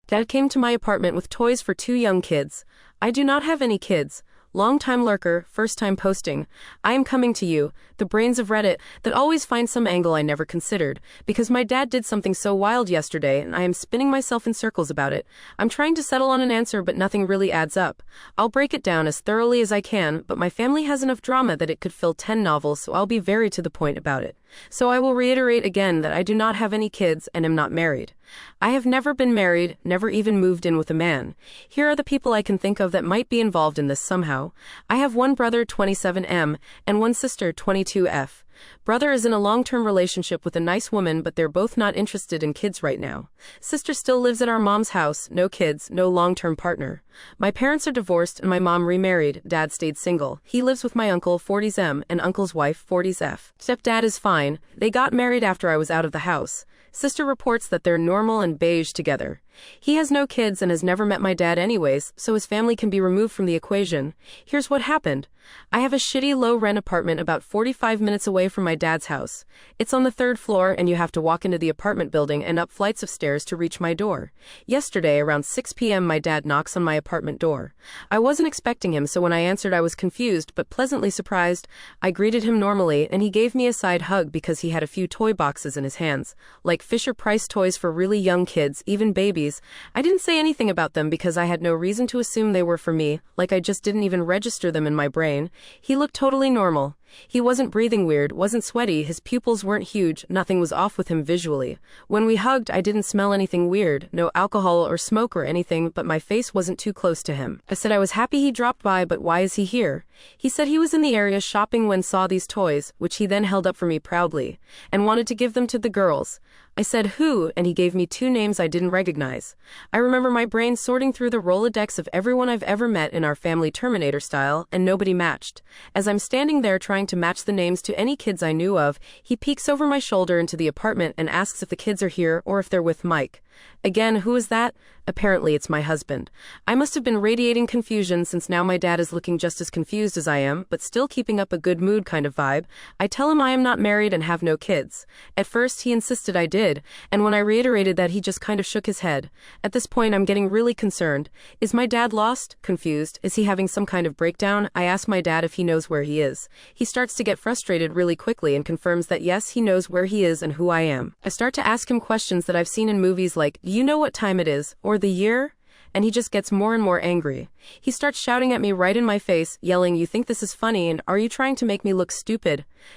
Dad came to my apartment with toys for two young kids. I do not have any kids. Long time lurker, first time posting. I am coming to you, the brains of Reddit, that always find some angle I never considered, because my dad did something so wild yesterday and I am spinning myself in circles about it. I'm trying to settle on an answer but nothing really adds up. I'll break it down as thoroughly as I can, but my family has enough drama that it could fill 10 novels, so I'll be very to the point about it. So I will reiterate again that I do not have any kids and am not married. I have never been married, never even moved in with a man. Here are the people I can think of that might be involved in this somehow. I have one brother, 27M, and one sister, 22F. Brother is in a long-term relationship with a nice woman, but they're both not interested in kids right now. Sister still lives at our mom's house, no kids, no long-term partner. My parents are divorced and my mom remarried, dad stayed single. He lives with my uncle, 40M, and uncle's wife, 40F. Stepdad is fine. They got married after I was out of the house. Sister reports that they're normal and beige together. He has no kids and has never met my dad anyways, so his family can be removed from the equation. Here's what happened. I have a shitty low-rent apartment about 45 minutes away from my dad's house. It's on the 3rd floor and you have to walk into the apartment building and up flights of stairs to reach my door. Yesterday, around 6 p.m. my dad knocks on my apartment door. I wasn't expecting him, so when I answered I was confused but pleasantly surprised. I greeted him normally and he gave me a side hug because he had a few toy boxes in his hands, like Fisher-Price toys for really young kids, even babies. I didn't say anything about them because I had no reason to assume they were for me, like I just didn't even register them in my brain. He looked totally normal. He wasn't breathing weird, wasn't sweaty, his pupils weren't huge, nothing was off with him visually. When we hugged, I didn't smell anything weird, no alcohol or smoke or anything, but my face wasn't too close to him. I said I was happy he dropped by, but why is he here? He said he was in the area shopping when saw these toys, which he then held up for me proudly, and wanted to give them to the girls. I said who, and he gave me two names I didn't recognize. I remember my brain sorting through the Rolodex of everyone I've ever met in our family Terminator style, and nobody matched. As I'm standing there trying to match the names to any kids I knew of, he peeks over my shoulder into the apartment and asks if the kids are here or if they're with Mike. Again, who is that? Apparently it's my husband. I must have been radiating confusion since now my dad is looking just as confused as I am, but still keeping up a good mood kind of vibe. I tell him I am not married and have no kids. At first he insisted I did, and when I reiterated that he just kind of shook his head. At this point I'm getting really concerned. Is my dad lost? Confused? Is he having some kind of breakdown? I ask my dad if he knows where he is. He starts to get frustrated really quickly and confirms that yes, he knows where he is and who I am. I start to ask him questions that I've seen in movies like, do you know what time it is? Or the year? And he just gets more and more angry. He starts shouting at me right in my face, yelling, you think this is funny and are you trying to make me look stupid?